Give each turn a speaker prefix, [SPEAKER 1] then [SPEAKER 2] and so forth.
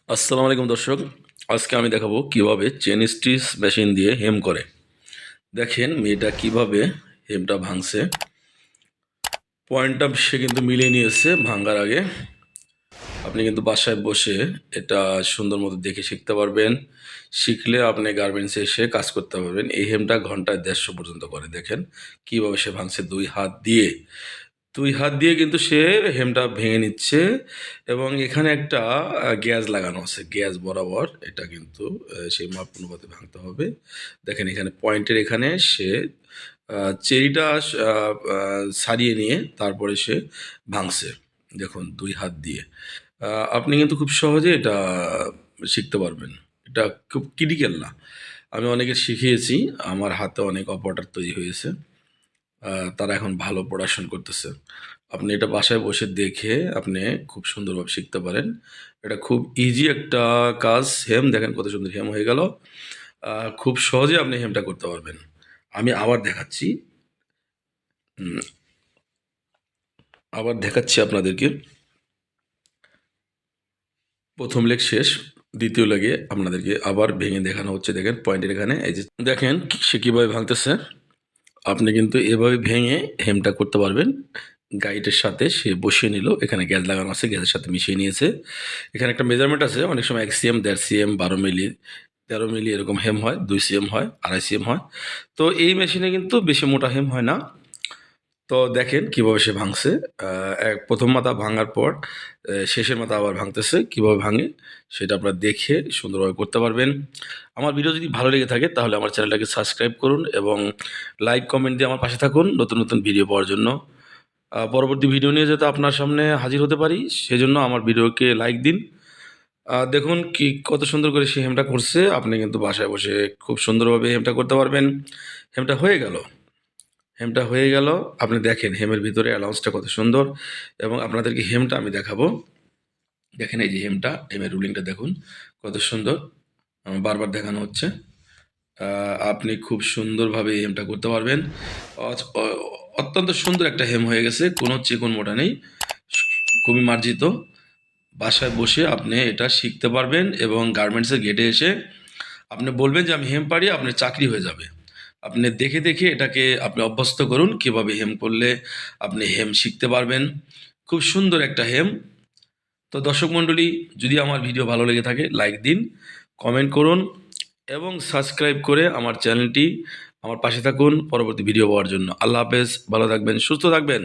[SPEAKER 1] আসসালামু আলাইকুম দর্শক। আজকে আমি দেখাবো কিভাবে চেন স্টিচ মেশিন দিয়ে হেম করে। দেখেন মেয়েটা কিভাবে হেমটা ভাঙছে। পয়েন্টটা সে কিন্তু মিলিয়ে নিয়েছে ভাঙার আগে। আপনি কিন্তু বাসায় বসে এটা সুন্দর মতো দেখে শিখতে পারবেন। শিখলে আপনি গার্মেন্টসে এসে কাজ করতে পারবেন। এই হেমটা ঘন্টায় ১৫০ পর্যন্ত করে। দেখেন কিভাবে সে ভাঙছে ২ হাত দিয়ে। ২ হাত দিয়ে কিন্তু সে হেমটা ভেঙে নিচ্ছে এবং এখানে একটা গ্যাজ লাগানো আছে। গ্যাজ বরাবর এটা কিন্তু সেই মাপ অনুপাতে ভাঙতে হবে। দেখেন এখানে পয়েন্টের এখানে সে চেরিটা আ আ ছাড়িয়ে নিয়ে তারপরে সে ভাঙছে। দেখুন ২ হাত দিয়ে। আ আপনি কিন্তু খুব সহজে এটা শিখতে পারবেন। এটা খুব ক্রিটিক্যাল না। আমি অনেকের শিখিয়েছি। আমার হাতে অনেক অপারেটর তৈরি হয়েছে। তারা এখন ভালো প্রোডাকশন করতেছে। আপনি এটা বাসায় বসে দেখে আপনি খুব সুন্দরভাবে শিখতে পারেন। এটা খুব ইজি একটা কাজ। হেম দেখেন কত সুন্দর হেম হয়ে গেল। আ খুব সহজে আপনি হেমটা করতে পারবেন। আমি আবার দেখাচ্ছি। উম আবার দেখাচ্ছি আপনাদেরকে। ১ম লেগ শেষ, ২য় লেগে আপনাদেরকে আবার ভেঙে দেখানো হচ্ছে। দেখেন পয়েন্টের এখানে এই যে দেখেন সে কিভাবে ভাঙতেছে। আপনি কিন্তু এভাবে ভেঙে হেমটা করতে পারবেন। গাইডের সাথে সে বসিয়ে নিল। এখানে গ্যাস লাগানো আছে, গ্যাসের সাথে মিশিয়ে নিয়েছে। এখানে একটা মেজারমেন্ট আছে। অনেক সময় ১ সিএম, ১.৫ সিএম, ১২ মিলি, ১৩ মিলি এরকম হেম হয়। ২ সিএম হয়, ২.৫ সিএম হয়। তো এই মেশিনে কিন্তু বেশি মোটা হেম হয় না। তো দেখেন কিভাবে সে ভাঙছে। আ ১ম মাথা ভাঙার পর শেষের মাথা আবার ভাঙতেছে। কিভাবে ভাঙে সেটা আপনারা দেখে সুন্দরভাবে করতে পারবেন। আমার ভিডিও যদি ভালো লেগে থাকে তাহলে আমার চ্যানেলটাকে সাবস্ক্রাইব করুন এবং লাইক, কমেন্ট দিয়ে আমার পাশে থাকুন নতুন, নতুন ভিডিও পাওয়ার জন্য। পরবর্তী ভিডিও নিয়ে যাতে আপনার সামনে হাজির হতে পারি সেজন্য আমার ভিডিওকে লাইক দিন। দেখুন কত সুন্দর করে সে হেমটা করছে। আপনি কিন্তু বাসায় বসে খুব সুন্দরভাবে হেমটা করতে পারবেন। হেমটা হয়ে গেল। হেমটা হয়ে গেল। আপনি দেখেন হেমের ভিতরে অ্যালাউন্সটা কত সুন্দর এবং আপনাদেরকে হেমটা আমি দেখাবো। দেখেন এই যে হেমটা, হেমের রুলিংটা দেখুন কত সুন্দর। বারবার দেখানো হচ্ছে। আ আপনি খুব সুন্দরভাবে এই হেমটা করতে পারবেন। অচ অ অত্যন্ত সুন্দর একটা হেম হয়ে গেছে। কোনো চিকন মোটা নেই। খুবই মার্জিত। বাসায় বসে আপনি এটা শিখতে পারবেন এবং গার্মেন্টসের গেটে এসে আপনি বলবেন যে, "আমি হেম পারি," আপনার চাকরি হয়ে যাবে। আপনি দেখে, দেখে এটাকে আপনি অভ্যস্ত করুন। কিভাবে হেম করলে আপনি হেম শিখতে পারবেন। খুব সুন্দর একটা হেম। তো দর্শক মণ্ডলী, যদি আমার ভিডিও ভালো লেগে থাকে লাইক দিন, কমেন্ট করুন এবং সাবস্ক্রাইব করে আমার চ্যানেলটি আমার পাশে থাকুন পরবর্তী ভিডিও পাওয়ার জন্য। আল্লাহ হাফেজ। ভালো থাকবেন, সুস্থ থাকবেন।